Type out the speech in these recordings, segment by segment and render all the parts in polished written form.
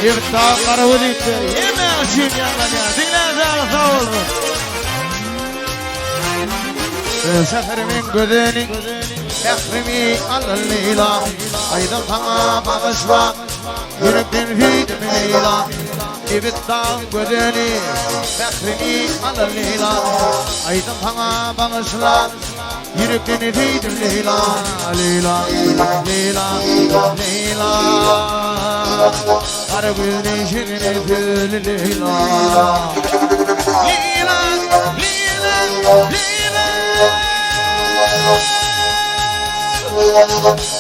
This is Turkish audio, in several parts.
İftah karavuliktir. Yemeğin yanına dinle sağ olun. Seferimin gözünü Behrimi alın Leyla. Aydın sana bağışla. Yürekten fidim Leyla. İftah gözünü Behrimi alın Leyla. Aydın sana bağışla. Yürekten fidim Leyla. Leyla, Leyla, Leyla. Karagözlü şirin söyle Leyla. Leyla, Leyla, Leyla.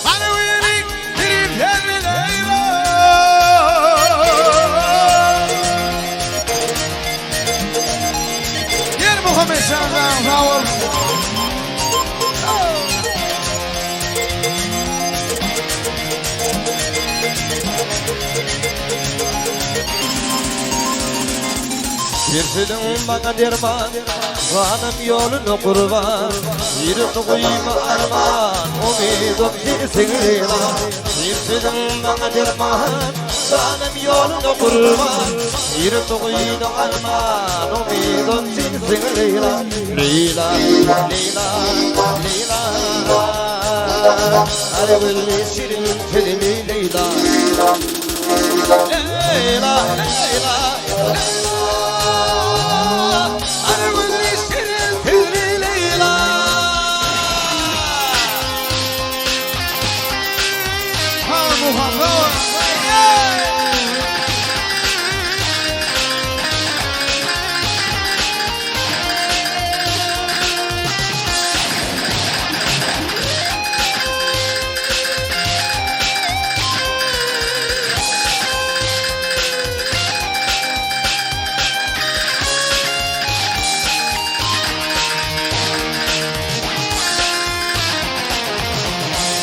Karagözlü şirin söyle Leyla. Gel Muhammet Çarygulyýew sağ ol. Girsidin bana derman, vanım yolunu kurban. Yürüp koyma arman, umidum sensin Leyla. Girsidin bana derman, vanım yolunu kurban. Yürüp koyma arman, umidum sensin Leyla. Leyla, Leyla, Leyla. Karagözlü şirin telimi Leyla. Leyla, Leyla, Leyla.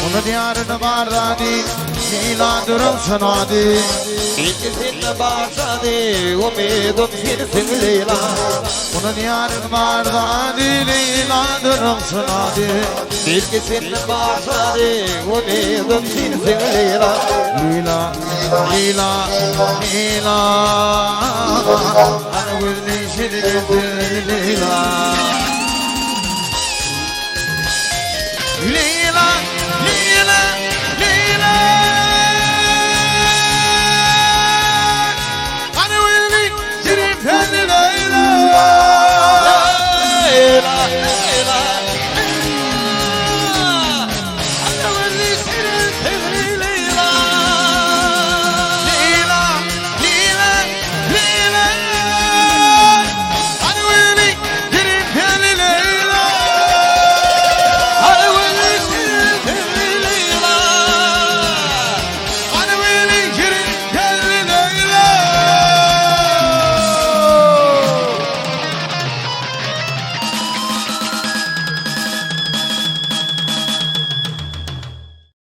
Bunu diyarını bardadi, Leyla durulsun hadi. İkisini bağışladı, umidum sensin Leyla. Bunu diyarını bardadi, Leyla durulsun hadi. İkisini bağışladı, umidum sensin Leyla. Leyla, Leyla, Leyla. Karagözlü şirin söyle Leyla.